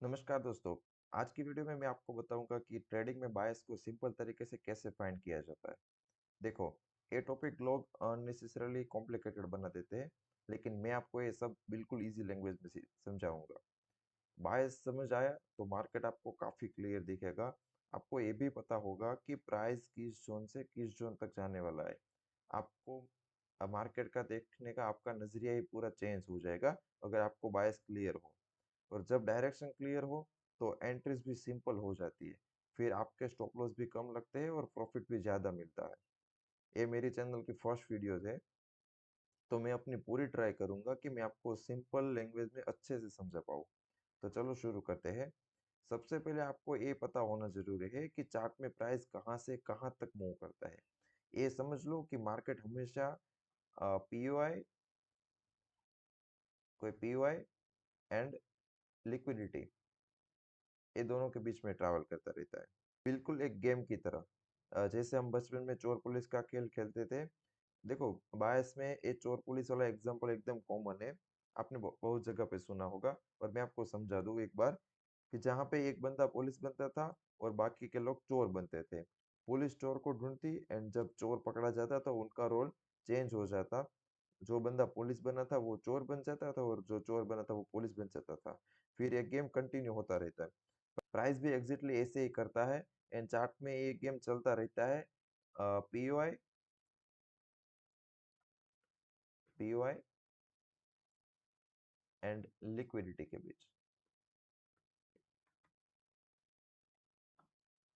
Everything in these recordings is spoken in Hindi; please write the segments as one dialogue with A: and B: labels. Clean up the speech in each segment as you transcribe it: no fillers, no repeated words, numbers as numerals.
A: नमस्कार दोस्तों। आज की वीडियो में मैं आपको बताऊंगा कि ट्रेडिंग में बायस को सिंपल तरीके से कैसे फाइंड किया जाता है। देखो, ये टॉपिक लोग अननेसेसरली कॉम्प्लिकेटेड बना देते हैं, लेकिन मैं आपको ये सब बिल्कुल इजी लैंग्वेज में समझाऊंगा। बायस समझ आया तो मार्केट आपको काफी क्लियर दिखेगा। आपको ये भी पता होगा कि प्राइस किस जोन से किस जोन तक जाने वाला है। आपको मार्केट का देखने का आपका नजरिया ही पूरा चेंज हो जाएगा अगर आपको बायस क्लियर हो। और जब डायरेक्शन क्लियर हो तो एंट्रीज भी सिंपल हो जाती है। फिर आपके स्टॉप लॉस भी कम लगते हैं और प्रॉफिट भी ज़्यादा मिलता है। ये मेरी चैनल की फर्स्ट वीडियोस है, तो मैं अपनी पूरी ट्राई करूंगा कि मैं आपको सिंपल लैंग्वेज में अच्छे से समझा पाऊँ। तो चलो शुरू करते हैं। सबसे पहले आपको ये पता होना जरूरी है कि चार्ट में प्राइस कहाँ से कहाँ तक मूव करता है। ये समझ लो कि मार्केट हमेशा पीओआई कोई पीओआई एंड लिक्विडिटी, ये दोनों के बीच में ट्रैवल करता रहता है, बिल्कुल एक गेम की तरह। जैसे हम बचपन में चोर पुलिस का खेल खेलते थे। देखो, बायस में ये चोर पुलिस वाला एग्जांपल एकदम कॉमन है। आपने बहुत जगह पे सुना होगा। और मैं आपको समझा दूं एक बार कि जहाँ पे एक बंदा पुलिस बनता था और बाकी के लोग चोर बनते थे। पुलिस चोर को ढूंढती एंड जब चोर पकड़ा जाता तो उनका रोल चेंज हो जाता। जो बंदा पुलिस बना था वो चोर बन जाता था और जो चोर बना था वो पुलिस बन जाता था। फिर ये गेम कंटिन्यू होता रहता है। प्राइस भी एग्जैक्टली ऐसे ही करता है। एंड चार्ट में ये गेम चलता रहता है पीओआई पीओआई एंड लिक्विडिटी के बीच।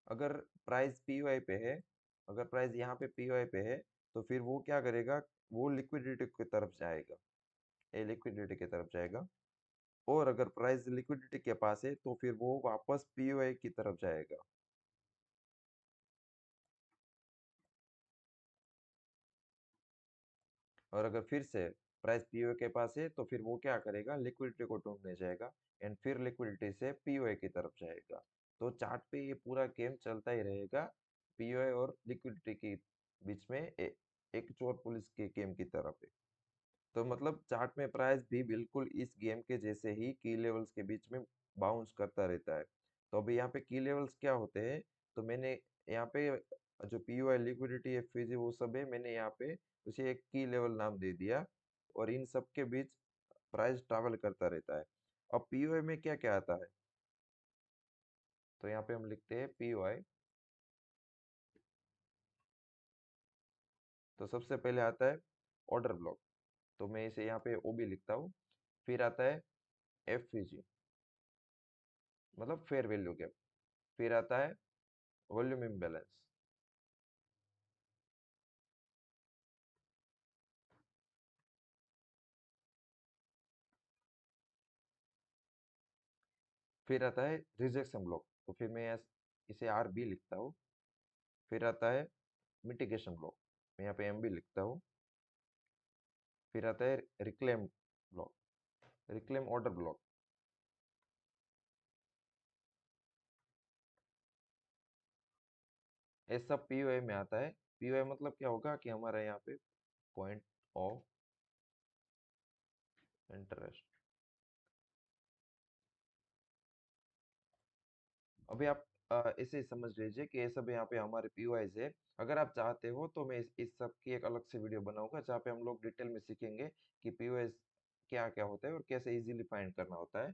A: अगर प्राइस पीओआई पे है, अगर प्राइस यहाँ पे पीओआई पे है, तो फिर वो क्या करेगा, वो लिक्विडिटी की तरफ जाएगा। ये लिक्विडिटी की तरफ जाएगा। और अगर प्राइस लिक्विडिटी के पास है तो फिर वो वापस पीओआई की तरफ जाएगा। और अगर फिर से प्राइस पीओए के पास है तो फिर वो क्या करेगा, लिक्विडिटी को ढूंढने जाएगा। एंड फिर लिक्विडिटी से पीओए की तरफ जाएगा। तो चार्ट पे ये पूरा गेम चलता ही रहेगा, पीओए और लिक्विडिटी के बीच में एक चोर पुलिस के गेम की तरफ है। तो मतलब चार्ट में प्राइस भी बिल्कुल इस गेम के जैसे ही की लेवल्स के बीच में बाउंस करता रहता है। तो अभी यहाँ पे की लेवल्स क्या होते हैं, तो मैंने यहाँ पे जो पीओआई लिक्विडिटी एफवीजी वो सब है, मैंने यहाँ पे उसे एक की लेवल नाम दे दिया। और इन सब के बीच प्राइस ट्रैवल करता रहता है। अब पीओआई में क्या क्या आता है, तो यहाँ पे हम लिखते हैं पीओआई। तो सबसे पहले आता है ऑर्डर ब्लॉक, तो मैं इसे यहाँ पे ओबी लिखता हूँ। फिर आता है एफवीजी, मतलब फेयर वैल्यू गैप। फिर आता है वॉल्यूम इम्बैलेंस। फिर आता है रिजेक्शन ब्लॉक, तो फिर मैं इसे आर बी लिखता हूँ। फिर आता है मिटिगेशन ब्लॉक, मैं यहाँ पे एम बी लिखता हूँ। फिर आता है reclaim block, reclaim order block. ये सब पीओए में आता है। पीओए मतलब क्या होगा कि हमारा यहाँ पे पॉइंट ऑफ इंटरेस्ट। अभी आप इसे समझ लीजिए कि ये सब यहाँ पे हमारे पीओआईज है। अगर आप चाहते हो तो मैं इस सब की एक अलग से वीडियो बनाऊंगा जहाँ पे हम लोग डिटेल में सीखेंगे कि पीओआईज क्या क्या होता है और कैसे इजीली फाइंड करना होता है।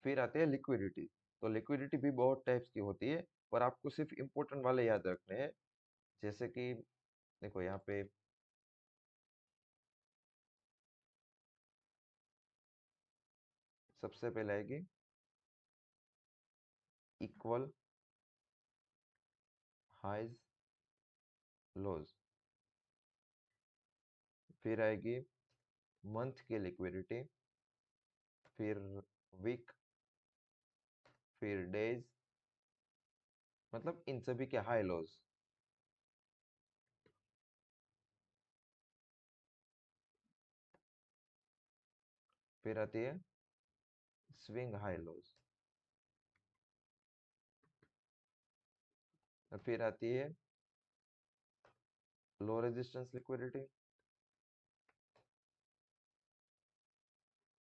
A: फिर आते हैं लिक्विडिटी। तो लिक्विडिटी भी बहुत टाइप्स की होती है, पर आपको सिर्फ इम्पोर्टेंट वाले याद रखने हैं। जैसे कि देखो यहाँ पे सबसे पहले आएगी इक्वल हाइज लोज। फिर आएगी मंथ की लिक्विडिटी। फिर वीक। फिर डेज, मतलब इन सभी के हाई लोज। फिर आती है स्विंग हाई लोज। और फिर आती है low resistance liquidity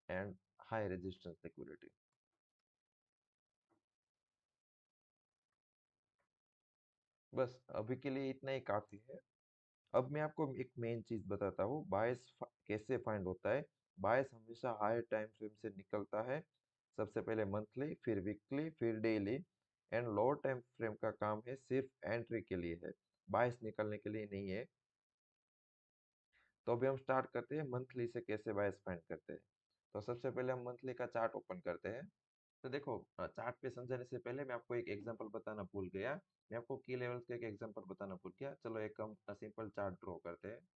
A: and high resistance liquidity. बस अभी के लिए इतना ही काफ़ी है। अब मैं आपको एक मेन चीज़ बताता हूँ, कैसे फाइंड होता है। बायस हमेशा हायर टाइम फ्रेम से निकलता है। सबसे पहले मंथली, फिर वीकली, फिर daily. And lower time frame का काम है सिर्फ एंट्री के लिए है, बायस निकलने के लिए नहीं है। तो अभी हम स्टार्ट करते हैं मंथली से कैसे बायस फाइंड करते हैं। तो सबसे पहले हम मंथली का चार्ट ओपन करते हैं। तो देखो, चार्ट पे समझाने से पहले मैं आपको एक एग्जांपल बताना भूल गया। मैं आपको की लेवल्स का एक एग्जांपल बताना भूल गया। चलो एक हम सिंपल चार्ट ड्रॉ करते हैं।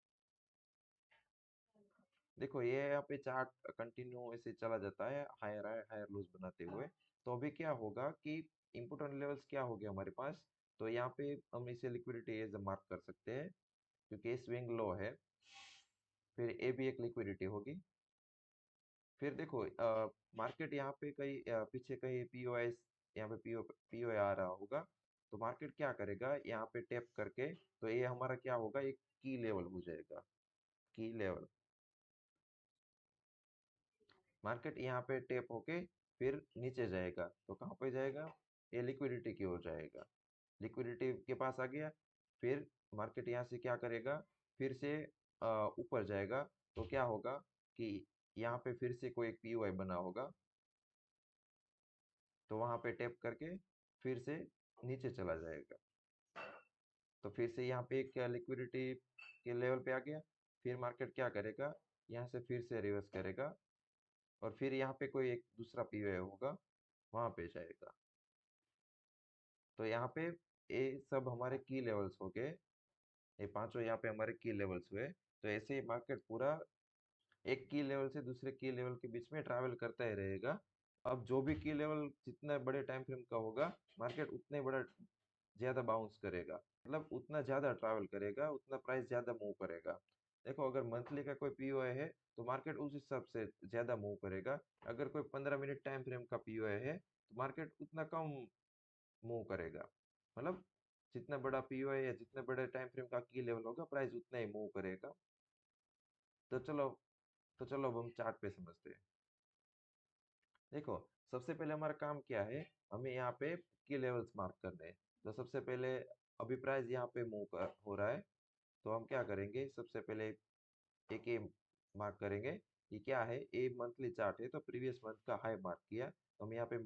A: देखो ये यहाँ पे चार्ट कंटिन्यू ऐसे चला जाता है, हायर हायर हायर लूज बनाते हुए। तो अभी क्या होगा कि इम्पोर्टेंट लेवल्स क्या हो गया हमारे पास। तो यहाँ पे हम इसे लिक्विडिटी एज मार्क कर सकते हैं, क्योंकि स्विंग लो है। फिर ए भी एक लिक्विडिटी होगी। फिर देखो, मार्केट यहाँ पे कहीं पीछे कहीं पीओएस, यहाँ पे पीओए आ रहा होगा। तो मार्केट क्या करेगा, यहाँ पे टैप करके, तो ये हमारा क्या होगा, एक की लेवल हो जाएगा। की लेवल, मार्केट यहाँ पे टैप होके फिर नीचे जाएगा। तो कहाँ पे जाएगा, ये लिक्विडिटी की ओर जाएगा। लिक्विडिटी के पास आ गया। फिर मार्केट यहाँ से क्या करेगा, फिर से ऊपर जाएगा। तो क्या होगा कि यहाँ पे फिर से कोई एक पीओआई बना होगा। तो वहां पे टैप करके फिर से नीचे चला जाएगा। तो फिर से यहाँ पे क्या लिक्विडिटी के लेवल पे आ गया। फिर मार्केट क्या करेगा, यहाँ से फिर से रिवर्स करेगा, और फिर यहाँ पे कोई एक दूसरा पीओए होगा, वहां पे जाएगा। तो यहाँ पे ये सब हमारे की लेवल्स हो गए। ये पांचों यहाँ पे हमारे की लेवल्स हुए। तो ऐसे ही मार्केट पूरा एक की लेवल से दूसरे की लेवल के बीच में ट्रैवल करता ही रहेगा। अब जो भी की लेवल जितने बड़े टाइम फ्रेम का होगा, मार्केट उतने बड़ा ज्यादा बाउंस करेगा, मतलब उतना ज्यादा ट्रैवल करेगा, उतना प्राइस ज्यादा मूव करेगा। देखो, अगर मंथली का कोई पीओए है तो मार्केट उस हिसाब से ज्यादा मूव करेगा। अगर कोई 15 मिनट टाइम फ्रेम का पीओए है तो मार्केट उतना कम मूव करेगा। मतलब जितना बड़ा पीओए या जितने बड़े टाइम फ्रेम का की लेवल होगा, प्राइस उतना ही मूव करेगा। तो चलो, अब हम चार्ट पे समझते हैं। देखो, सबसे पहले हमारा काम क्या है, हमें यहाँ पे की लेवल्स मार्क करने हैं। तो सबसे पहले अभी प्राइस यहाँ पे हो रहा है। तो हम क्या करेंगे, सबसे पहले एक ए मार्क करेंगे। ये क्या है, ए मंथली चार्ट है, तो प्रीवियस मंथ का हाई मार्क किया। तो हम यहाँ पे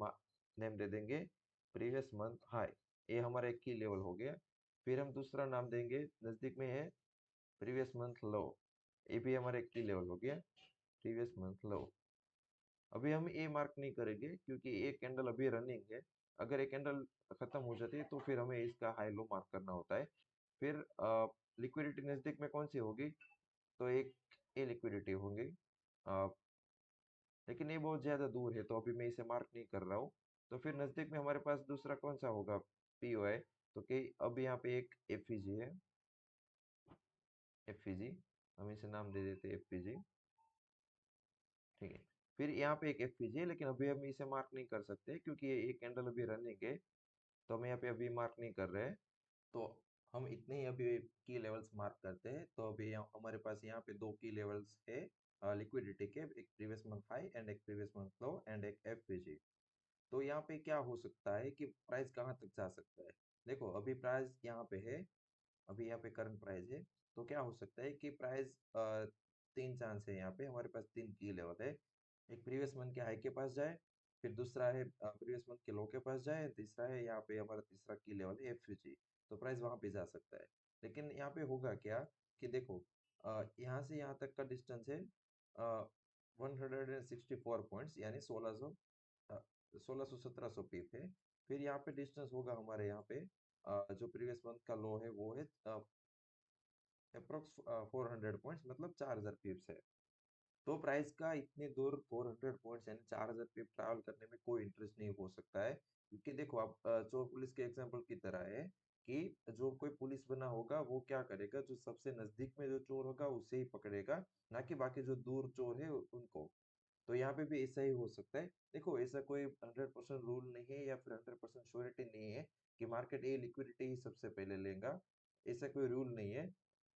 A: नेम दे देंगे प्रीवियस मंथ हाई। ये हमारा एक की लेवल हो गया। फिर हम दूसरा नाम देंगे, नजदीक में है, प्रीवियस मंथ लो। ये भी हमारा एक की लेवल हो गया, प्रीवियस मंथ लो। अभी हम ए मार्क नहीं करेंगे क्योंकि एक कैंडल अभी रनिंग है। अगर एक कैंडल खत्म हो जाती है तो फिर हमें इसका हाई लो मार्क करना होता है। फिर लिक्विडिटी नजदीक में कौन सी होगी, तो एक ए लिक्विडिटी होंगी। अ, लेकिन ये बहुत ज्यादा दूर है, तो अभी मैं इसे मार्क नहीं कर रहा हूँ। तो फिर नजदीक में हमारे पास दूसरा कौन सा होगा, पीओआई। तो कि अब यहाँ पे एक एफईजी है, एफईजी, हम इसे नाम दे देते हैं एफईजी। ठीक है। फिर यहाँ पे एक एफपीजी है, लेकिन अभी हम इसे मार्क नहीं कर सकते क्योंकि ये एक कैंडल अभी रनिंग है। तो हम यहाँ पे अभी मार्क नहीं कर रहे हैं। तो हम इतने ही अभी की लेवल्स मार्क करते हैं। तो अभी हमारे पास यहाँ पे दो की लेवल्स है लिक्विडिटी के, एक प्रीवियस मंथ हाई एंड एक प्रीवियस मंथ लो एंड एक एफपीजी। तो यहाँ पे क्या हो सकता है कि प्राइस कहाँ तक जा सकता है। देखो, अभी प्राइस यहाँ पे है, अभी यहाँ पे करंट प्राइस है। तो क्या हो सकता है कि प्राइस तीन चांस है, यहाँ पे हमारे पास तीन की लेवल है। एक प्रीवियस मंथ के हाई के पास जाए, फिर दूसरा है प्रीवियस मंथ के लो के पास जाए, तीसरा है यहाँ पे हमारा तीसरा की लेवल है एफयूजी। तो प्राइस वहां पे जा सकता है। लेकिन यहाँ पे होगा क्या कि देखो, यहाँ से यहाँ तक का डिस्टेंस है 164 पॉइंट्स, यानी 1600 पीप है। फिर यहाँ पे डिस्टेंस होगा हमारे यहाँ पे जो प्रीवियस मंथ का लो है वो है अप्रोक्स 400 पॉइंट्स, मतलब 4000 पीप्स है। तो प्राइस का इतनी दूर 400 पॉइंट्स यानी 4000 पीप ट्रैवल करने में कोई इंटरेस्ट नहीं हो सकता है। क्योंकि देखो, आप चोर पुलिस के एग्जांपल की तरह है कि जो कोई पुलिस बना होगा वो क्या करेगा, जो सबसे नजदीक में जो चोर होगा उसे ही पकड़ेगा, ना कि बाकी जो दूर चोर है उनको। तो यहाँ पे भी ऐसा ही हो सकता है। देखो, ऐसा कोई 100% रूल नहीं है या फिर 100% श्योरिटी नहीं है कि मार्केट ए लिक्विडिटी ही सबसे पहले लेगा। ऐसा कोई रूल नहीं है।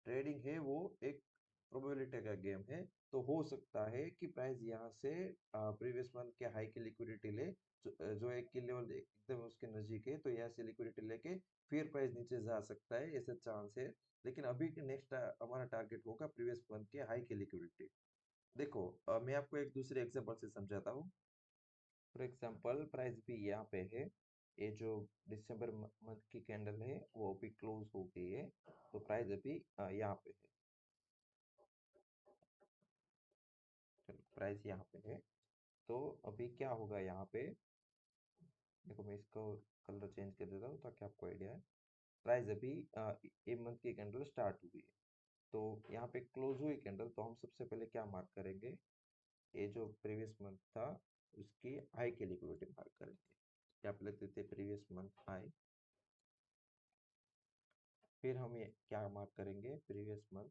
A: ट्रेडिंग है वो एक प्रोबेबिलिटी का गेम है। तो हो सकता है कि प्राइस यहाँ से प्रीवियस मंथ के हाई की लिक्विडिटी ले, जो एक की लेवल एकदम उसके नज़दीक है, तो यहाँ से लिक्विडिटी लेके फिर प्राइस नीचे जा सकता है, ऐसा चांस है। लेकिन अभी नेक्स्ट हमारा टारगेट होगा प्रीवियस मंथ के हाई की लिक्विडिटी। देखो, मैं आपको एक दूसरे एग्जांपल से समझाता हूँ। फॉर एग्जांपल प्राइस भी यहाँ पे है, ये जो दिसंबर मंथ की कैंडल है वो अभी क्लोज हो गई है, तो प्राइस अभी यहाँ पे है। चलो, प्राइस यहाँ पे है। तो अभी क्या होगा यहाँ पे, देखो मैं इसको कलर चेंज कर देता हूँ ताकि आपको आइडिया है। प्राइस अभी ये मंथ की कैंडल स्टार्ट हुई है, तो यहाँ पे क्लोज हुई कैंडल, तो हम सबसे पहले क्या मार्क करेंगे, ये जो प्रीवियस मंथ था उसकी हाई की लिक्विडिटी मार्क करेंगे। यहाँ पे लिख देते प्रीवियस मंथ हाई। फिर हम ये क्या मार्क करेंगे, प्रीवियस मंथ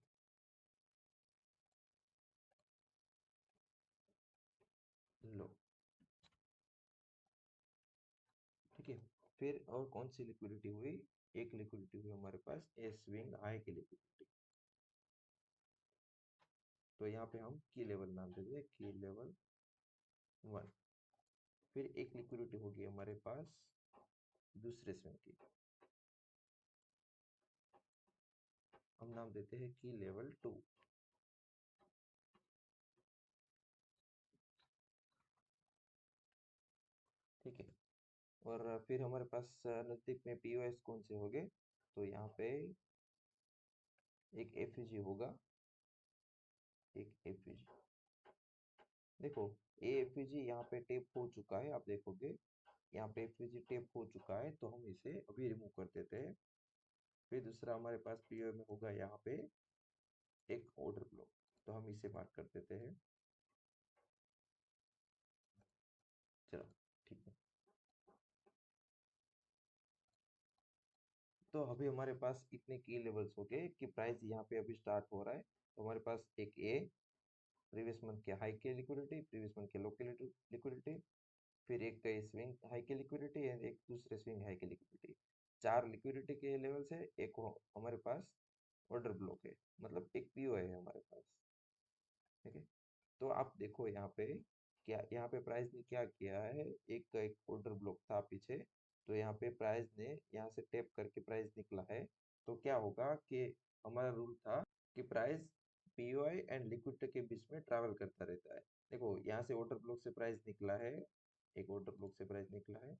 A: लो। ठीक है। फिर और कौन सी लिक्विडिटी हुई, एक लिक्विडिटी हुई हमारे पास ए स्विंग हाई की लिक्विडिटी। तो यहाँ पे हम की लेवल नाम दे दें, की लेवल 1। फिर एक लिक्विडिटी होगी हमारे पास दूसरे स्विंग की, हम नाम देते हैं की लेवल 2। ठीक है। और फिर हमारे पास नज़दीक में पीओएस कौन से होंगे, तो यहाँ पे एक एफईजी होगा, एक एफईजी। देखो, ये एफईजी यहाँ पे टेप हो चुका है, आप देखोगे यहाँ पे एफईजी टेप हो चुका है, तो हम इसे अभी रिमूव कर देते हैं। फिर दूसरा हमारे पास पीओ में होगा यहाँ पे एक ऑर्डर ब्लॉक, तो हम इसे मार्क कर देते हैं। चलो, ठीक है। तो अभी हमारे पास इतने की लेवल्स हो गए कि प्राइस यहाँ पे अभी स्टार्ट हो रहा है, तो हमारे पास एक ए प्रीवियस मंथ के हाई की लिक्विडिटी, प्रीवियस मंथ के लो की लिक्विडिटी, फिर एक स्विंग हाई की लिक्विडिटी एंड एक दूसरे स्विंग हाई की लिक्विडिटी। 4 लिक्विडिटी के लेवल्स है, एक हमारे पास ऑर्डर ब्लॉक है, मतलब एक पीओ है हमारे पास। ठीक है। तो आप देखो यहाँ पे, क्या यहाँ पे प्राइस ने क्या किया है, एक एक ऑर्डर ब्लॉक था पीछे, तो यहाँ पे प्राइस ने यहाँ से टैप करके प्राइस निकला है। तो क्या होगा कि हमारा रूल था कि प्राइस पीओआई एंड लिक्विडिटी के बीच में ट्रैवल करता रहता है। देखो, यहाँ से ऑर्डर ब्लॉक से प्राइस निकला है, एक ऑर्डर ब्लॉक से प्राइस निकला है,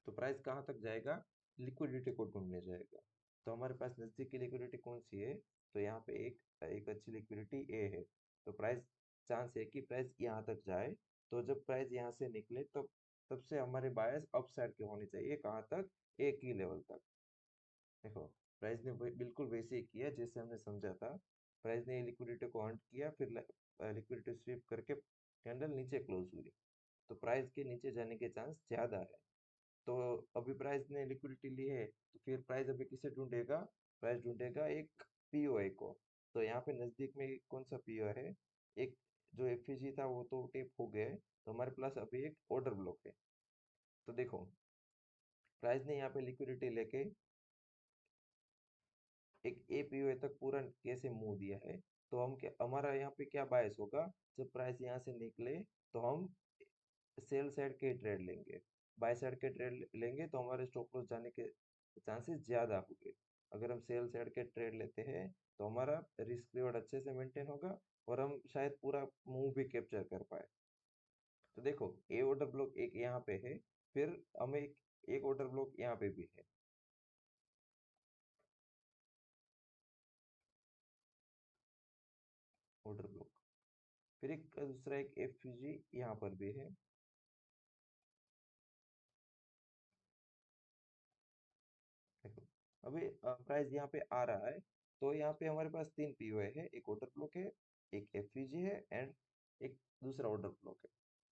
A: तो प्राइस कहाँ तक जाएगा, लिक्विडिटी को ढूंढने जाएगा। तो हमारे पास नजदीक की लिक्विडिटी कौन सी है, तो यहाँ पे एक एक अच्छी लिक्विडिटी ए है, तो प्राइस चांस है कि प्राइस यहाँ तक जाए। तो जब प्राइस यहाँ से निकले, तब तब से हमारे बायस अप साइड के होने चाहिए, कहाँ तक, ए की लेवल तक। देखो, प्राइस ने बिल्कुल वैसे ही किया जैसे हमने समझा था। प्राइस ने लिक्विडिटी को हंट किया, फिर लिक्विडिटी स्वीप करके कैंडल नीचे क्लोज हुई, तो प्राइस के नीचे जाने के चांस ज्यादा है। तो अभी प्राइस ने लिक्विडिटी ली है, तो फिर प्राइस अभी किसे ढूंढेगा, प्राइस ढूंढेगा एक पीओआई को। तो यहाँ पे नजदीक में कौन सा पीओ है, एक जो एफईजी था वो तो टेप हो गया है, तो हमारे पास अभी एक ऑर्डर ब्लॉक है। तो देखो, प्राइस ने यहाँ पे लिक्विडिटी लेके एक एपीओ तक पूरा कैसे मूव दिया है, तो हम क्या, हमारा यहाँ पे क्या बायस होगा, जब प्राइस यहाँ से निकले तो हम सेल साइड के ट्रेड लेंगे, बाय साइड के ट्रेड लेंगे, तो हमारे स्टॉप लॉस जाने के चांसेस ज़्यादा होंगे। अगर हम सेल साइड के ट्रेड लेते हैं तो हमारा रिस्क रिवॉर्ड अच्छे से मेंटेन होगा, और हम शायद पूरा मूव भी कैप्चर कर पाए। तो देखो, ए ऑर्डर ब्लॉक एक यहाँ पे है, फिर हमें एक ऑर्डर ब्लॉक यहाँ पे भी है, ऑर्डर ब्लॉक। फिर एक दूसरा एक एफजी यहाँ पर भी है। देखो, अभी प्राइस यहाँ पे आ रहा है, तो यहाँ पे हमारे पास 3 पीओए है, एक ऑर्डर ब्लॉक है, एक एफवीजी है एंड एक दूसरा ऑर्डर ब्लॉक है।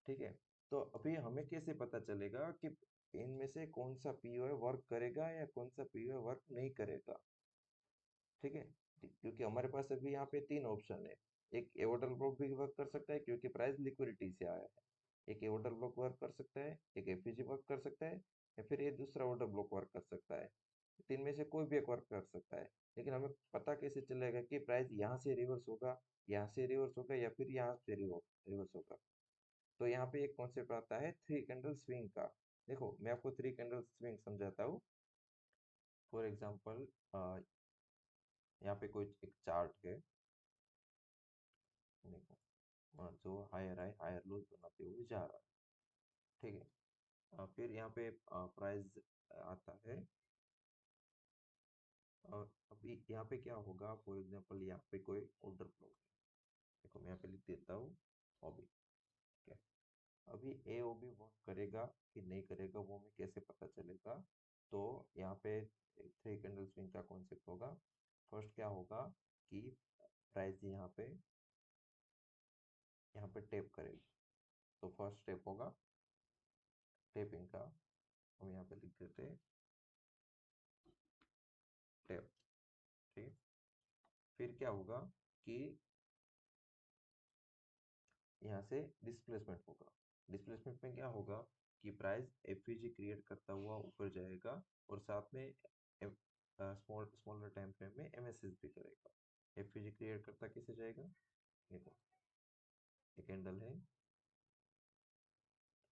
A: ठीक है। तो अभी हमें कैसे पता चलेगा कि इनमें से कौन सा पीओए वर्क करेगा या कौन सा पीओए वर्क नहीं करेगा। ठीक है। क्योंकि हमारे पास अभी यहाँ पे 3 ऑप्शन है, एक ऑर्डर ब्लॉक भी वर्क कर सकता है क्योंकि प्राइस लिक्विडिटी से आया है, एक ऑर्डर ब्लॉक वर्क कर सकता है, एक एफवीजी वर्क कर सकता है, या फिर ये दूसरा ऑर्डर ब्लॉक वर्क कर सकता है। तीन में से कोई भी एक वर्क कर सकता है, लेकिन हमें पता कैसे चलेगा कि प्राइस यहाँ से रिवर्स होगा, यहाँ से रिवर्स होगा या फिर यहाँ से रिवर्स होगा। तो यहाँ पे एक कॉन्सेप्ट आता है थ्री कैंडल स्विंग का। देखो मैं आपको थ्री कैंडल स्विंग समझाता हूँ। फॉर एग्जांपल यहाँ पे कोई एक चार्ट है, देखो जो हायर लो बनाते हुए जा रहा है, ठीक है। फिर यहाँ पे प्राइस आता है, और अभी यहाँ पे क्या होगा, फॉर एग्जांपल यहाँ पे कोई ऑर्डर फ्लो है, देखो मैं यहाँ पे लिख देता हूँ ओबी, ठीक है। अभी ए ओ बी वर्क करेगा कि नहीं करेगा वो हमें कैसे पता चलेगा? तो यहाँ पे थ्री कैंडल स्विंग का कॉन्सेप्ट होगा। फर्स्ट क्या होगा कि प्राइस यहाँ पे टैप करेगी, तो फर्स्ट स्टेप होगा टैपिंग का, हम यहाँ पे लिख देते हैं टैप, ठीक है। फिर क्या होगा कि यहाँ से डिस्प्लेसमेंट होगा। डिस्प्लेसमेंट में क्या होगा कि प्राइस एफईजी क्रिएट करता हुआ ऊपर जाएगा, और साथ में स्मॉलर टाइम फ्रेम में एमएसएस भी करेगा। एफईजी क्रिएट करता कैसे जाएगा, देखो ये कैंडल है,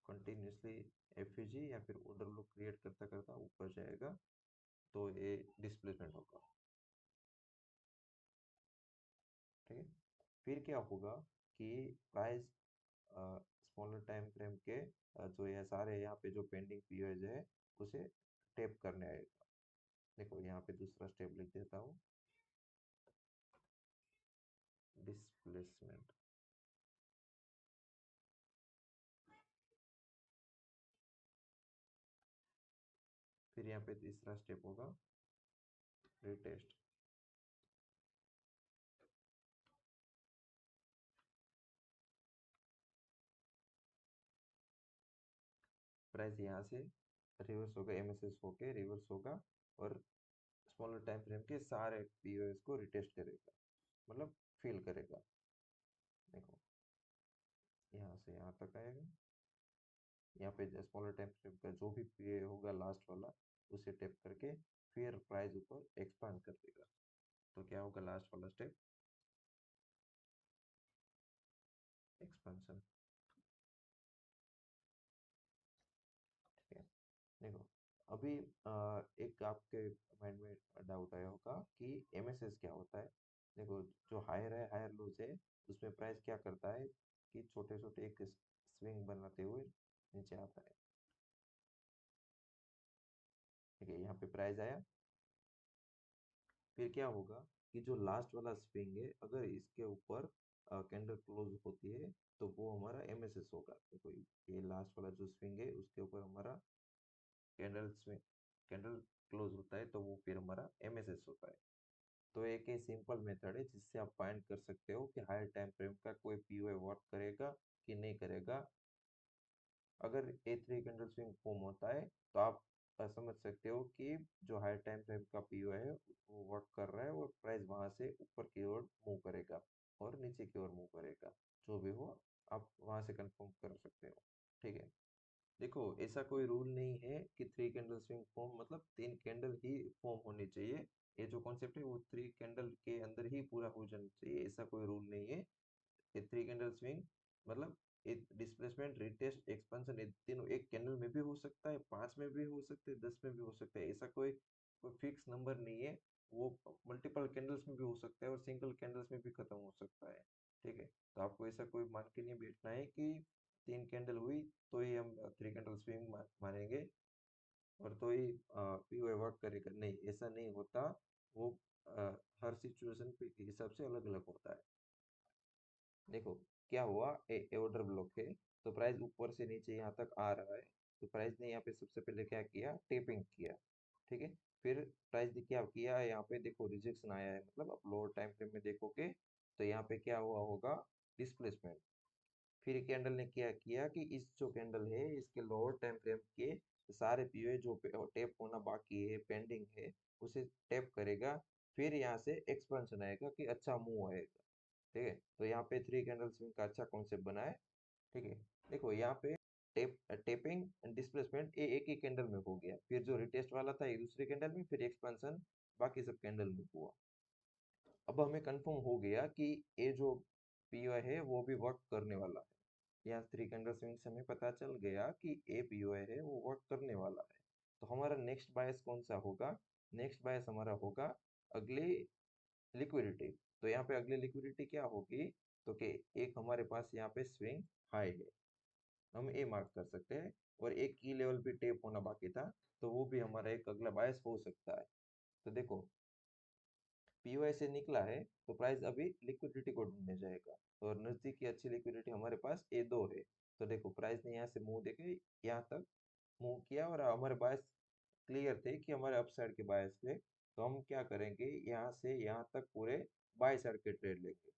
A: कंटिन्यूसली एफईजी या फिर ऑर्डर फ्लो क्रिएट करता करता ऊपर जाएगा, तो ये डिस्प्लेसमेंट होगा, ठीक है। फिर क्या होगा कि प्राइस स्मॉलर टाइम फ्रेम के जो ये सारे यहाँ पे जो पेंडिंग पीओएस है उसे टैप करने आएगा। देखो यहाँ पे दूसरा स्टेप लिख देता हूँ, डिस्प्लेसमेंट। फिर यहाँ पे तीसरा स्टेप होगा रिटेस्ट। प्राइस यहाँ से रिवर्स होगा, एमएसएस होके रिवर्स होगा, और स्मॉलर टाइम फ्रेम के सारे पीओएस को रिटेस्ट करेगा, मतलब फिल करेगा। देखो यहाँ से यहाँ तक आएगा, यहाँ पे स्मॉलर टाइम फ्रेम का जो भी पीओ होगा लास्ट वाला उसे टैप करके फिर प्राइस ऊपर एक्सपांड कर देगा। तो क्या होगा लास्ट वाला स्टेप, एक्सपेंशन, ठीक है। देखो अभी एक आपके माइंड में डाउट आया होगा कि एमएसएस क्या होता है। देखो जो हायर है, हायर लूज है, उसमें प्राइस क्या करता है कि छोटे छोटे एक स्विंग बनाते हुए नीचे आता है, ठीक है। यहाँ पे प्राइस आया, फिर क्या होगा कि जो लास्ट वाला स्विंग है अगर इसके ऊपर कैंडल क्लोज होती है तो वो हमारा एमएसएस होगा। देखो ये लास्ट वाला जो स्विंग है उसके ऊपर हमारा कैंडल क्लोज होता है तो वो फिर हमारा एमएसएस होता है। तो एक ये सिंपल मेथड है जिससे आप फाइंड कर सकते हो कि हायर टाइम फ्रेम का कोई पीओए वर्क करेगा कि नहीं करेगा। अगर ए3 कैंडल स्विंग फॉर्म होता है तो आप समझ सकते हो कि जो हायर टाइम फ्रेम का पीओए है वो वर्क कर रहा है, और प्राइस वहां से ऊपर की ओर मूव करेगा और नीचे की ओर मूव करेगा, जो भी हो आप वहां से कंफर्म कर सकते हो, ठीक है। देखो ऐसा कोई रूल नहीं है कि थ्री कैंडल स्विंग फॉर्म मतलब तीन कैंडल ही फॉर्म होनी चाहिए। ये जो कॉन्सेप्ट है वो थ्री कैंडल के अंदर ही पूरा हो जाना चाहिए, ऐसा कोई रूल नहीं है। ये थ्री कैंडल स्विंग मतलब एक डिस्प्लेसमेंट रिटेस्ट एक्सपेंशन तीनों एक कैंडल में भी हो सकता है, पांच में भी हो सकते हैं, 10 में भी हो सकता है, ऐसा कोई कोई फिक्स नंबर नहीं है। वो मल्टीपल कैंडल्स में भी हो सकता है और सिंगल कैंडल्स में भी खत्म हो सकता है, ठीक है। तो आपको ऐसा कोई मान के नहीं बैठना है कि तीन कैंडल हुई तो ही हम थ्री कैंडल स्विंग मानेंगे और तो ही पीओए वर्क करेगा, नहीं ऐसा नहीं होता। वो अ, हर सिचुएशन के हिसाब से अलग अलग होता है। देखो क्या हुआ, ऑर्डर ब्लॉक है तो प्राइस ऊपर से नीचे यहाँ तक आ रहा है, तो प्राइस ने यहाँ पे सबसे पहले क्या किया, टेपिंग किया, ठीक है। फिर प्राइस ने क्या किया, यहाँ पे देखो रिजेक्शन आया है, मतलब आप लोअर टाइम फ्रेम में देखोगे तो यहाँ पे क्या हुआ होगा, डिस्प्लेसमेंट। फिर कैंडल ने क्या किया कि इस जो कैंडल है इसके लोअर टाइम फ्रेम के सारे पीओए जो टैप होना बाकी है, पेंडिंग है, उसे टैप करेगा। फिर यहाँ से एक्सपेंशन आएगा कि अच्छा मूव आएगा, ठीक है। तो यहाँ पे थ्री कैंडल स्विंग का अच्छा कॉन्सेप्ट बना है, ठीक है। देखो यहाँ पे टेपिंग डिस्प्लेसमेंट ये एक ही कैंडल में हो गया, फिर जो रिटेस्ट वाला था ये दूसरे कैंडल में, फिर एक्सपेंशन बाकी सब कैंडल में हुआ। अब हमें कंफर्म हो गया कि ये जो पीओआई है वो भी वर्क करने वाला है। यहाँ थ्री कैंडल स्विंग से हमें पता चल गया कि ए पीओआई है वो वर्क करने वाला है। तो हमारा नेक्स्ट बायस कौन सा होगा? नेक्स्ट बायस हमारा होगा अगली लिक्विडिटी। तो यहाँ पे अगली लिक्विडिटी क्या होगी? तो कि एक हमारे पास यहाँ पे स्विंग हाई है, हम ए मार्क कर सकते हैं, और एक की लेवल पे टेप होना बाकी था, तो वो भी हमारा एक अगला बायस हो सकता है। तो देखो, पीओआई से निकला है तो प्राइस अभी लिक्विडिटी को ढूंढने जाएगा, और नजदीक की अच्छी लिक्विडिटी हमारे पास ए दो है। तो देखो, प्राइस ने यहाँ से मुंह देके यहाँ तक मूव किया, और हमारे बायस क्लियर थे कि हमारे अपसाइड के बायस थे। तो हम क्या करेंगे, यहाँ से यहाँ तक पूरे बाय साइड के ट्रेड लेंगे।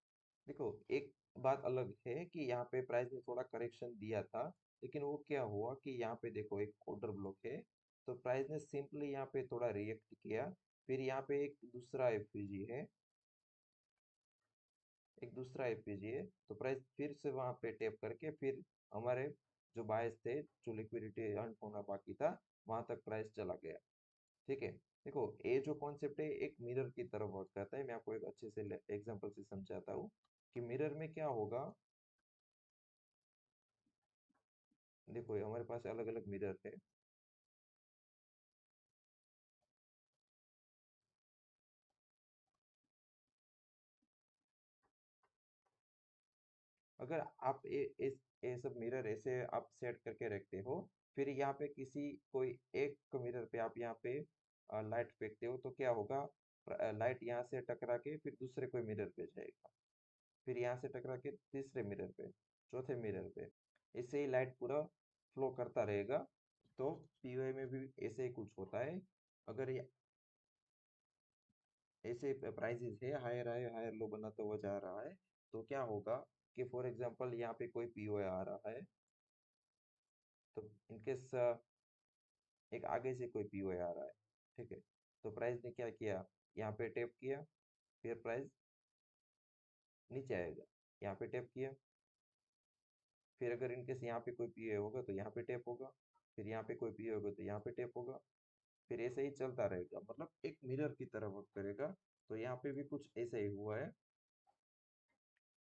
A: देखो, एक बात अलग है कि यहाँ पे प्राइस ने थोड़ा करेक्शन दिया था, लेकिन वो क्या हुआ कि यहाँ पे देखो एक ऑर्डर ब्लॉक है, तो प्राइस ने सिंपली यहाँ पे थोड़ा रिएक्ट किया। फिर यहाँ पे एक दूसरा एफपीजी है, तो प्राइस फिर से वहां पे टैप करके फिर हमारे जो बायस थे, जो लिक्विडिटी अर्न होना बाकी था, वहां तक प्राइस चला गया। ठीक है। देखो, ये जो कॉन्सेप्ट है एक मिरर की तरह वर्क करता है। मैं आपको एक अच्छे से एग्जांपल से समझाता हूँ कि मिरर में क्या होगा। देखो, ये हमारे पास अलग अलग मिरर है। अगर आप ये सब मिरर ऐसे आप सेट करके रखते हो, फिर यहाँ पे किसी कोई एक मिरर पे आप यहाँ पे लाइट फेंकते हो, तो क्या होगा? लाइट यहाँ से टकरा के फिर दूसरे कोई मिरर पे जाएगा, फिर यहाँ से टकरा के तीसरे मिरर पे, चौथे मिरर पे, इससे ही लाइट पूरा फ्लो करता रहेगा। तो पीओआई में भी ऐसे ही कुछ होता है। अगर ये ऐसे प्राइसेस है हायर हाई हायर लो बनाता हुआ जा रहा है, तो क्या होगा कि फॉर एग्जांपल यहाँ पे कोई पीओआई आ रहा है, तो इनकेस एक आगे से कोई पीओआई आ रहा है, ठीक है, तो प्राइस ने क्या किया? यहाँ पे टैप किया, फिर प्राइस नीचे आएगा। यहाँ पे टैप किया, फिर अगर इनकेस यहाँ पे कोई पीओआई होगा तो यहाँ पे टैप होगा, फिर यहाँ पे कोई पीओआई होगा तो यहाँ पे टैप होगा, फिर ऐसे ही चलता रहेगा, मतलब एक मिरर की तरह वर्क करेगा। तो यहाँ पे भी कुछ ऐसा ही हुआ है।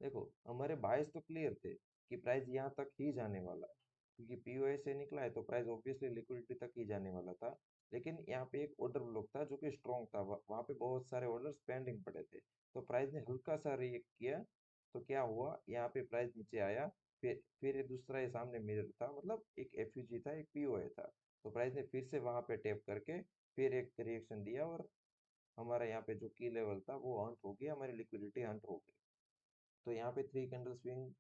A: देखो, हमारे बायस तो क्लियर थे कि प्राइस यहाँ तक ही जाने वाला है, क्योंकि पीओएस से निकला है तो प्राइस ऑब्वियसली लिक्विडिटी तक ही जाने वाला था। लेकिन यहाँ पे एक ऑर्डर ब्लॉक था जो कि स्ट्रॉन्ग था, वहाँ पे बहुत सारे ऑर्डर्स पेंडिंग पड़े थे। तो प्राइस ने हल्का सा रिएक्ट किया, तो क्या हुआ, यहाँ पे प्राइस नीचे आया। फिर ये दूसरा ये सामने मिरर था, मतलब एक एफयूजी था, एक पीओए था। तो प्राइस ने फिर से वहां पे टैप करके फिर एक रिएक्शन दिया, और हमारा यहाँ पे जो की लेवल था वो हंट हो गया, हमारी लिक्विडिटी हंट हो गई। तो यहाँ पे थ्री कैंडल स्विंग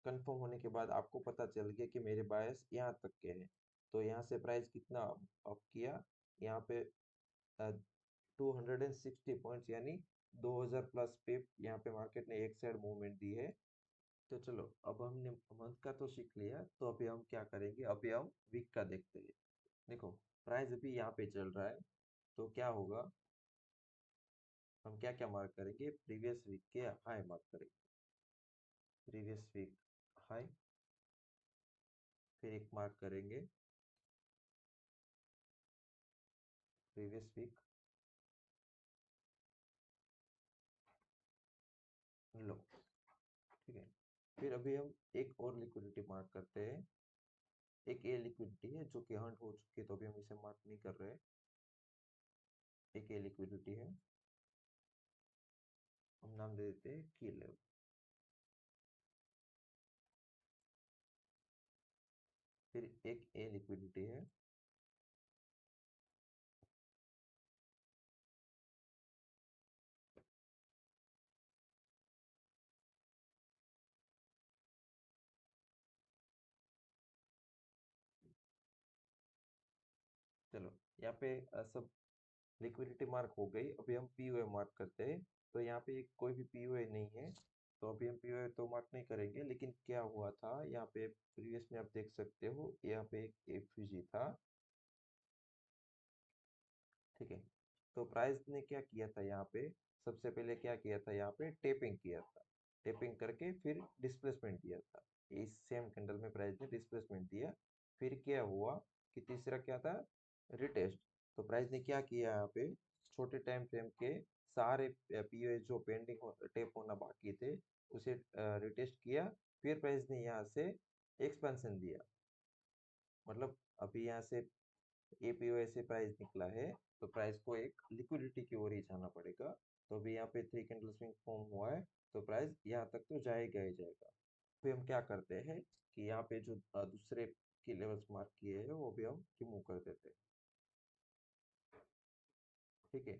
A: कंफर्म होने के बाद आपको पता चल गया कि मेरे बायस यहाँ तक के हैं। तो यहाँ से प्राइस कितना अप किया? यहाँ पे 260 पॉइंट्स, यानी 2000 प्लस पिप यहाँ पे मार्केट ने एक साइड मूवमेंट दी है। तो चलो, अब हमने मंथ का तो सीख लिया, तो अभी हम क्या करेंगे, अभी हम वीक का देखते हैं। देखो, प्राइस अभी यहाँ पे चल रहा है, तो क्या होगा, हम क्या क्या मार्क करेंगे? प्रीवियस वीक के हाई मार्क करेंगे, प्रीवियस वीक हाई। फिर एक मार्क करेंगे प्रीवियस वीक लो। ठीक है। फिर अभी हम एक और लिक्विडिटी मार्क करते हैं। एक ये लिक्विडिटी है जो कि हंट हो चुकी है, तो अभी हम इसे मार्क नहीं कर रहे। एक ये लिक्विडिटी है, हम नाम दे देते हैं की लेवल। फिर एक ए लिक्विडिटी है, चलो यहाँ पे सब लिक्विडिटी मार्क हो गई। अभी हम पीओए मार्क करते हैं। तो यहाँ पे कोई भी पीओए नहीं है, तो अभी हम पीओए तो मार्क नहीं करेंगे। लेकिन क्या हुआ था यहाँ पे प्रीवियस में आप देख सकते हो, यहाँ पे एक एफयूजी था। ठीक है। तो प्राइस ने क्या किया था यहाँ पे? सबसे पहले क्या किया था, यहाँ पे टेपिंग किया था। टेपिंग करके फिर डिस्प्लेसमेंट दिया था। इस सेम कैंडल में प्राइस ने डिस्प्लेसमेंट दिया। फिर क्या हुआ कि तीसरा क्या था, रिटेस्ट। तो प्राइस ने क्या किया यहाँ पे, छोटे टाइम फ्रेम के सारे पीओएस जो पेंडिंग टेप होना बाकी थे उसे रिटेस्ट किया। फिर प्राइस ने यहाँ से एक्सपेंशन दिया। मतलब अभी यहाँ से एपीओ से प्राइस निकला है, तो प्राइस को एक लिक्विडिटी की ओर ही जाना पड़ेगा। तो अभी यहाँ पे 3 कैंडल स्विंग फॉर्म हुआ है, तो प्राइस यहाँ तक तो जाएगा ही जाएगा। फिर हम क्या करते हैं कि यहाँ पे जो दूसरे की लेवल्स मार्क किए हैं वो भी हम रिमूव कर देते हैं। ठीक है,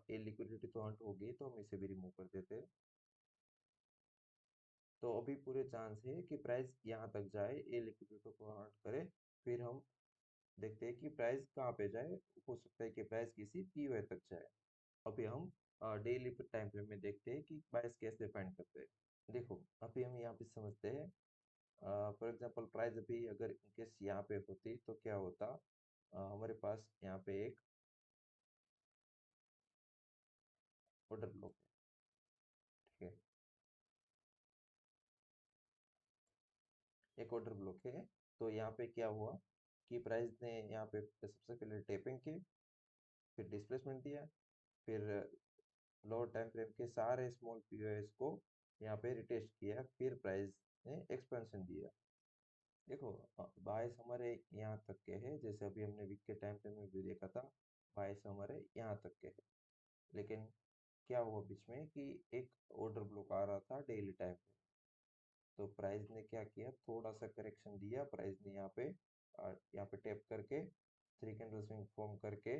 A: ये लिक्विडिटी तो हंट होगी तो हम इसे भी रिमूव कर देते हैं। तो अभी पूरे चांस है कि प्राइस यहाँ तक जाए, ये लिक्विडिटी को हंट करे। फिर हम देखते हैं कि प्राइस कहाँ पे जाए। हो सकता है कि प्राइस किसी पीओए तक जाए। अभी हम डेली टाइम फ्रेम में देखते हैं कि प्राइस कैसे फाइंड करते हैं। देखो अभी हम यहाँ पे समझते हैं, फॉर एग्जांपल प्राइस अभी अगर इनकेस यहाँ पे होती तो क्या होता। हमारे पास यहाँ पे एक ऑर्डर ब्लॉक है। ठीक है, एक ऑर्डर ब्लॉक है। तो यहाँ पे क्या हुआ कि प्राइस ने यहाँ पे सबसे पहले टेपिंग की, फिर डिस्प्लेसमेंट दिया, फिर लोअर टाइम फ्रेम के सारे स्मॉल पीओएस को यहाँ पे रिटेस्ट किया, फिर प्राइस ने एक्सपेंशन दिया। देखो बायस हमारे यहाँ तक के हैं, जैसे अभी हमने वीक के टाइम पे में भी देखा था, बायस हमारे यहाँ तक के हैं। लेकिन क्या हुआ बीच में कि एक ऑर्डर ब्लॉक आ रहा था डेली टाइम पे। तो प्राइस ने क्या किया, थोड़ा सा करेक्शन दिया। प्राइस ने यहाँ पे टैप करके 3 कैंडल स्विंग फॉर्म करके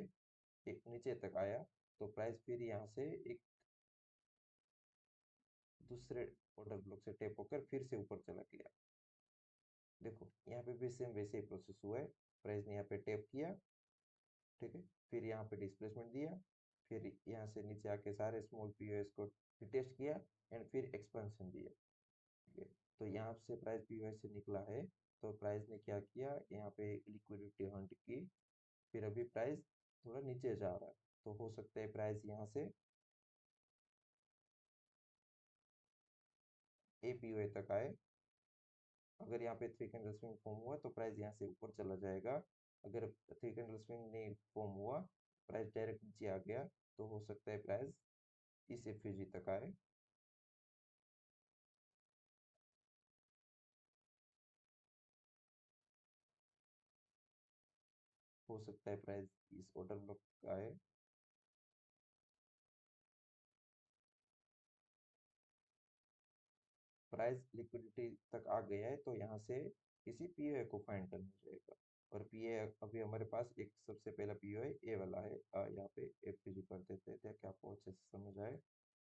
A: एक नीचे तक आया। तो प्राइस फिर यहाँ से एक दूसरे ऑर्डर ब्लॉक से टैप होकर फिर से ऊपर चला गया। देखो यहाँ पे भी सेम वैसे ही प्रोसेस हुआ है। प्राइस ने यहाँ पे टैप किया, ठीक है, फिर यहाँ पे डिस्प्लेसमेंट दिया, फिर यहाँ से नीचे आके सारे स्मॉल पीओएस को टेस्ट किया एंड फिर एक्सपेंशन दिया। ठीक है, तो यहाँ से प्राइस पीओएस से निकला है। तो प्राइस ने क्या किया, यहाँ पे लिक्विडिटी हंट की। फिर अभी प्राइस थोड़ा नीचे जा रहा है, तो हो सकता है प्राइस यहाँ से एपीओए तक आए। अगर यहाँ पे 3 कैंडल स्विंग फॉर्म हुआ तो प्राइस यहाँ से ऊपर चला जाएगा। अगर 3 कैंडल स्विंग नहीं फॉर्म हुआ, प्राइस डायरेक्ट नीचे आ गया, तो हो सकता है प्राइस इस एफयूजी तक आए। हो सकता है प्राइस इस ऑर्डर ब्लॉक आए। प्राइस लिक्विडिटी तक आ गया है, तो यहाँ से किसी पीओए को फाइंड करना रहेगा। और पीए अभी हमारे पास एक सबसे पहला पीओए ए वाला है। यहाँ पे एफपीजी कर देते थे कि आपको अच्छे से समझ आए।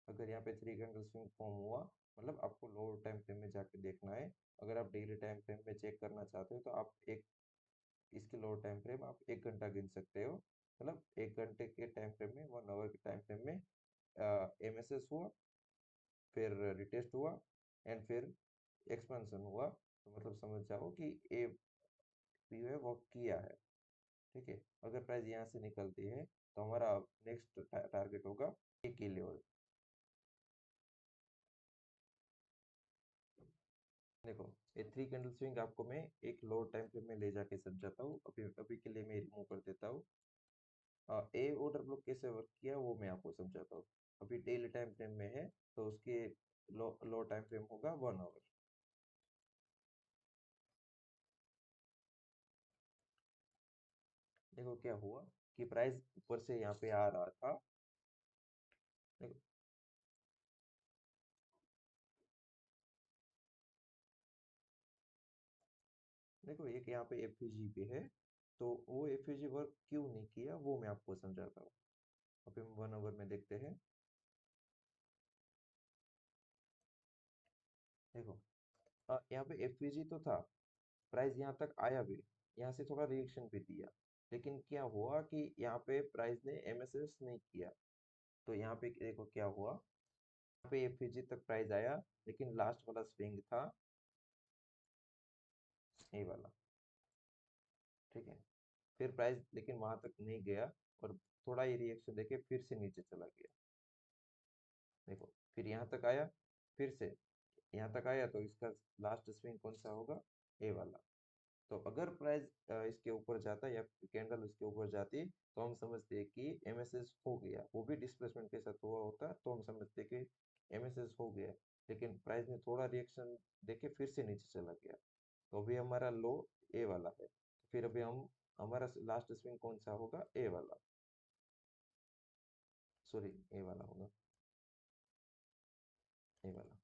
A: अगर यहाँ पे 3 कैंडल स्विंग फॉर्म हुआ, मतलब आपको लोअर टाइम फ्रेम में जाके देखना है। अगर आप डेली टाइम फ्रेम में चेक करना चाहते हो तो आप एक इसके लोअर टाइम फ्रेम आप 1 घंटा गिन सकते हो। मतलब 1 घंटे के टाइम फ्रेम में, 1 आवर के टाइम फ्रेम में एमएसएस हुआ, फिर रिटेस्ट हुआ एंड फिर एक्सपेंशन हुआ। तो मतलब समझ जाओ कि ए पी है वो किया है। ठीक है, अगर प्राइस यहाँ से निकलती है तो हमारा नेक्स्ट टारगेट होगा ए की लेवल। देखो ये 3 कैंडल स्विंग आपको मैं एक लोअर टाइम फ्रेम में ले जाके समझाता हूँ। अभी अभी के लिए मैं रिमूव कर देता हूँ। ए ऑर्डर ब्लॉक कैसे वर्क किया वो मैं आपको समझाता हूँ। अभी डेली टाइम फ्रेम में है, तो उसके लो टाइम फ्रेम होगा 1 आवर। देखो क्या हुआ कि प्राइस ऊपर से यहाँ पे आ रहा था। देखो, देखो एक यहाँ पे एफयूजी पे है, तो वो एफयूजी वर्क क्यों नहीं किया वो मैं आपको समझाता हूँ। अभी हम 1 आवर में देखते हैं। देखो यहाँ पे एफयूजी तो था, प्राइस यहाँ तक आया भी, यहाँ से थोड़ा रिएक्शन भी दिया। लेकिन क्या हुआ कि यहाँ पे प्राइस ने एमएसएस नहीं किया। तो यहाँ पे देखो क्या हुआ, यहाँ पे एफयूजी तक प्राइस आया, लेकिन लास्ट वाला स्विंग था ये वाला। ठीक है, फिर प्राइस लेकिन वहां तक नहीं गया, और थोड़ा ये रिएक्शन देके फिर से नीचे चला गया। देखो फिर यहाँ तक आया फिर से, यहाँ तक आया तो इसका लास्ट स्विंग कौन सा होगा, ए वाला। तो अगर प्राइस इसके ऊपर जाता या कैंडल इसके ऊपर जाती तो हम समझते हैं कि एमएसएस हो गया, वो भी डिस्प्लेसमेंट के साथ हुआ होता तो हम समझते कि एमएसएस हो गया। लेकिन प्राइस ने थोड़ा रिएक्शन देके फिर से नीचे चला गया, तो अभी हमारा लो ए वाला है। तो फिर अभी हम हमारा लास्ट स्विंग कौन सा होगा, ए वाला, सॉरी ए वाला होगा, ए वाला।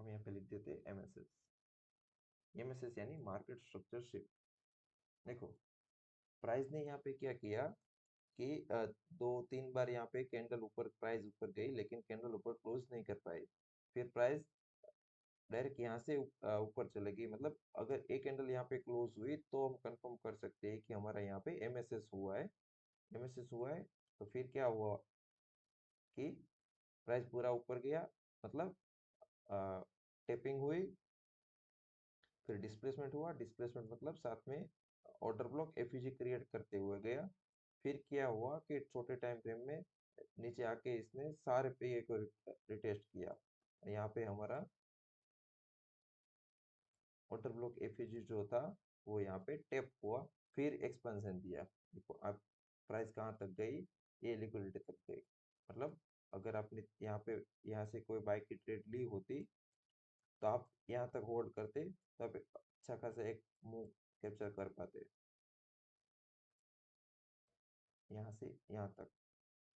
A: हम यहाँ पे लिख देते एमएसएस। एमएसएस यानी मार्केट स्ट्रक्चर शिफ्ट। देखो प्राइस ने यहाँ पे क्या किया कि दो तीन बार यहाँ पे कैंडल ऊपर, प्राइस ऊपर गई लेकिन कैंडल ऊपर क्लोज नहीं कर पाई। फिर प्राइस डायरेक्ट यहाँ से ऊपर चले गई। मतलब अगर एक कैंडल यहाँ पे क्लोज हुई तो हम कंफर्म कर सकते हैं कि हमारा यहाँ पे एमएसएस हुआ है। एमएसएस हुआ है तो फिर क्या हुआ कि प्राइस पूरा ऊपर गया, मतलब टेपिंग हुई, फिर डिस्प्लेसमेंट हुआ। डिस्प्लेसमेंट मतलब साथ में ऑर्डर ब्लॉक एफईजी क्रिएट करते हुए गया। फिर क्या हुआ कि छोटे टाइम फ्रेम में नीचे आके इसने सारे पे को रिटेस्ट किया। यहाँ पे हमारा ऑर्डर ब्लॉक एफईजी जो था वो यहाँ पे टेप हुआ, फिर एक्सपेंशन दिया। देखो अब प्राइस कहाँ तक गई, ये लिक्विडिटी तक गई। मतलब अगर आपने यहाँ पे यहाँ से कोई बाइक की ट्रेड ली होती तो आप यहाँ तक होल्ड करते, तब अच्छा खासा एक मूव कैप्चर कर पाते, यहाँ से यहाँ तक।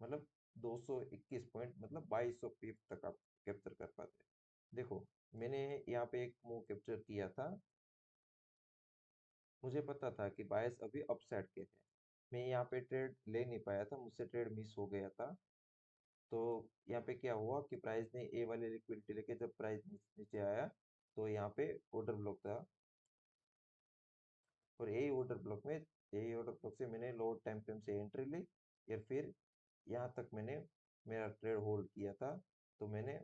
A: मतलब 221 पॉइंट, मतलब 2200 पीप तक आप कैप्चर कर पाते। देखो मैंने यहाँ पे एक मूव कैप्चर किया था। मुझे पता था कि बायस अभी अपसाइड के थे। मैं यहाँ पे ट्रेड ले नहीं पाया था, मुझसे ट्रेड मिस हो गया था। तो यहाँ पे क्या हुआ कि प्राइस ने ए वाली लिक्विडिटी लेके जब प्राइस नीचे आया तो यहाँ पे ऑर्डर ब्लॉक था, और यही ऑर्डर ब्लॉक से मैंने लोअर टाइम फ्रेम से एंट्री ली, या फिर यहाँ तक मैंने मेरा ट्रेड होल्ड किया था। तो मैंने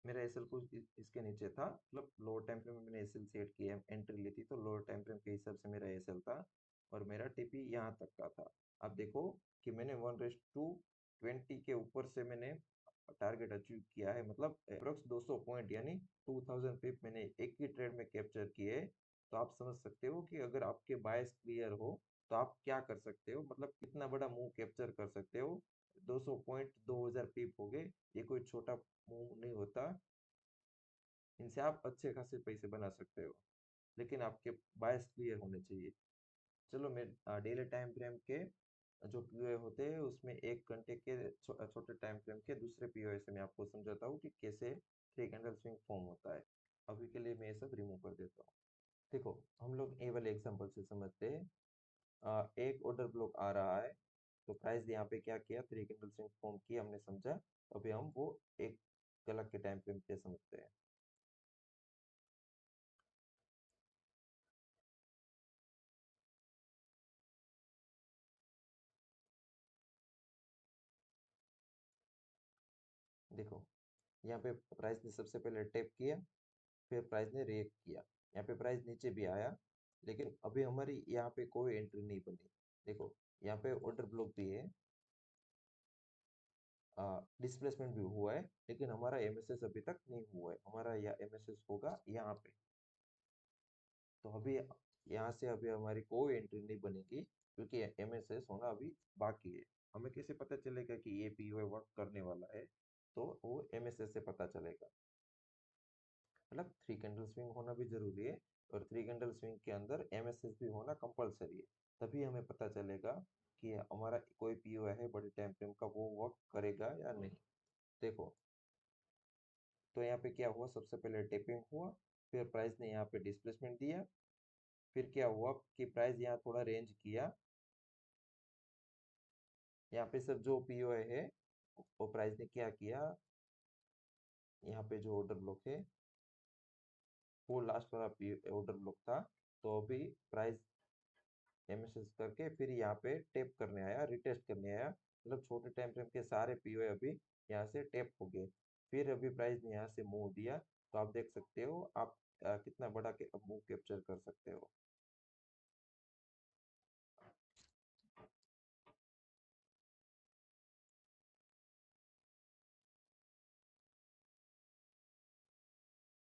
A: मेरा एसएल कुछ इसके नीचे था, मतलब लोअर टाइम फ्रेम में मैंने एसएल सेट किया, एंट्री ली थी तो लोअर टाइम फ्रेम के हिसाब से मेरा एसएल था, और मेरा टीपी यहाँ तक का था। अब देखो कि मैंने 1:20 के ऊपर से मैंने टारगेट अचीव किया है, मतलब अप्रोक्स 200 पॉइंट यानी 2000 पिप मैंने एक ही ट्रेड में कैप्चर किए। तो आप समझ सकते हो कि अगर आपके बायस क्लियर हो तो आप क्या कर सकते हो, मतलब कितना बड़ा मूव कैप्चर कर सकते हो। 200 पॉइंट 2000 पिप हो गए, ये कोई छोटा मूव नहीं होता। इनसे आप अच्छे खासे पैसे बना सकते हो, लेकिन आपके बायस क्लियर होने चाहिए। चलो मैं डेली टाइम फ्रेम के जो पीओए होते हैं उसमें 1 घंटे के छोटे टाइम फ्रेम के दूसरे पीओए से मैं आपको समझाता हूँ कि कैसे थ्री कैंडल स्विंग फॉर्म होता है। अभी के लिए मैं ये सब रिमूव कर देता हूँ। देखो हम लोग ए वाले एग्जांपल से समझते हैं। एक ऑर्डर ब्लॉक आ रहा है, तो प्राइस यहाँ पे क्या किया, थ्री कैंडल स्विंग फॉर्म किया, हमने समझा। अभी हम वो एक अलग के टाइम फ्रेम पे समझते हैं। देखो यहाँ पे प्राइस ने सबसे पहले टैप किया, फिर प्राइस ने रिएक्ट किया। यहाँ पे प्राइस नीचे भी आया, लेकिन अभी हमारी यहाँ पे कोई एंट्री नहीं बनी। देखो यहाँ पे ऑर्डर ब्लॉक भी है, डिस्प्लेसमेंट भी हुआ है, लेकिन हमारा एमएसएस अभी तक नहीं हुआ है। हमारा या एमएसएस होगा यहाँ पे। तो अभी यहाँ से अभी हमारी कोई एंट्री नहीं बनेगी, क्योंकि एमएसएस होना अभी बाकी है। हमें कैसे पता चलेगा कि ये पीओए वर्क करने वाला है, तो वो एमएसएस से पता चलेगा। मतलब थ्री कैंडल स्विंग होना भी जरूरी है, और थ्री कैंडल स्विंग के अंदर एमएसएस भी होना कंपलसरी है। तभी हमें पता चलेगा कि हमारा कोई पीओ है बड़े टाइम फ्रेम का, वो वर्क करेगा या नहीं। देखो तो यहाँ पे क्या हुआ, सबसे पहले टेपिंग हुआ, फिर प्राइस ने यहाँ पे डिस्प्लेसमेंट दिया। फिर क्या हुआ कि प्राइस यहाँ थोड़ा रेंज किया। यहाँ पे सब जो पीओ है वो प्राइस ने क्या किया, यहाँ पे जो ऑर्डर ब्लॉक है वो लास्ट वाला ऑर्डर ब्लॉक था। तो अभी प्राइस एमएसएस करके फिर यहाँ पे टेप करने आया, रिटेस्ट करने आया। मतलब छोटे टाइम फ्रेम के सारे पीओ अभी यहाँ से टेप हो गए। फिर अभी प्राइस ने यहाँ से मूव दिया, तो आप देख सकते हो, आप कितना बड़ा मूव कैप्चर कर सकते हो।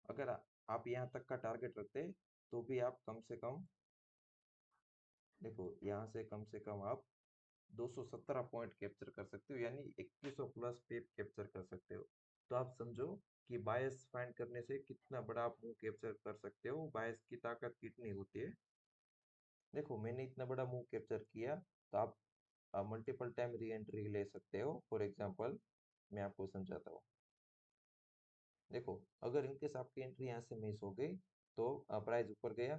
A: अगर आप यहाँ तक का टारगेट रखते तो भी आप कम से कम, देखो यहाँ से कम आप 217 पॉइंट कैप्चर कर सकते हो, यानी 2100 प्लस पेप कैप्चर कर सकते हो। तो आप समझो कि बायस फाइंड करने से कितना बड़ा आप मूव कैप्चर कर सकते हो, बायस की ताकत कितनी होती है। देखो मैंने इतना बड़ा मूव कैप्चर किया, तो आप मल्टीपल टाइम री एंट्री ले सकते हो। फॉर एग्जांपल मैं आपको समझाता हूँ। देखो अगर इनकेस आपकी एंट्री यहाँ से मिस हो गई तो प्राइस ऊपर गया,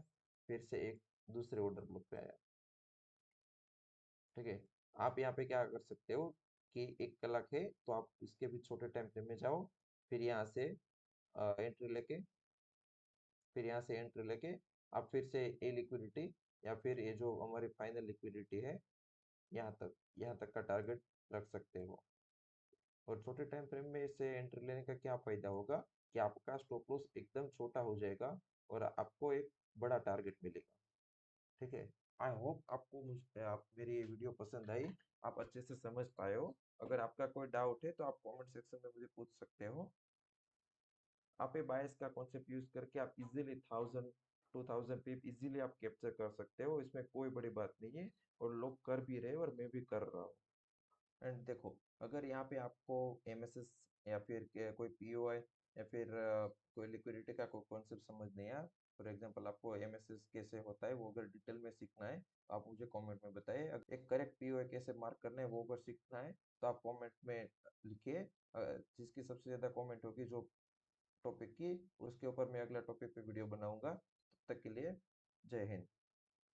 A: फिर से एक दूसरे ऑर्डर ब्लॉक पे आया। ठीक है, आप यहाँ पे क्या कर सकते हो कि 1 कलाक है तो आप इसके भी छोटे टाइम फ्रेम में जाओ, फिर यहाँ से एंट्री लेके, फिर यहाँ से एंट्री लेके आप फिर से ए लिक्विडिटी या फिर ये जो हमारी फाइनल लिक्विडिटी है यहाँ तक का टारगेट रख सकते हो। और छोटे टाइम फ्रेम में इससे एंट्री लेने का क्या फायदा होगा कि आपका स्टॉप लॉस एकदम छोटा हो जाएगा और आपको एक बड़ा टारगेट मिलेगा। ठीक है, आई होप आपको आप मेरी ये वीडियो पसंद आई, आप अच्छे से समझ पाए हो। अगर आपका कोई डाउट है तो आप कमेंट सेक्शन में मुझे पूछ सकते हो। आप ये बायस का कॉन्सेप्ट यूज करके आप इजीली 1000 2000 पीप इजीली आप कैप्चर कर सकते हो, इसमें कोई बड़ी बात नहीं है। और लोग कर भी रहे हैं और मैं भी कर रहा हूँ। एंड देखो अगर यहाँ पे आपको एमएसएस या फिर कोई पीओआई या फिर कोई लिक्विडिटी का कोई कॉन्सेप्ट समझ नहीं आया, फॉर एग्जांपल आपको एमएसएस कैसे होता है वो अगर डिटेल में सीखना है तो आप मुझे कमेंट में बताइए। अगर एक करेक्ट पीओआई कैसे मार्क करना है वो अगर सीखना है तो आप कमेंट में लिखिए। जिसकी सबसे ज़्यादा कमेंट होगी जो टॉपिक की, उसके ऊपर मैं अगला टॉपिक पे वीडियो बनाऊंगा। तब तक के लिए जय हिंद।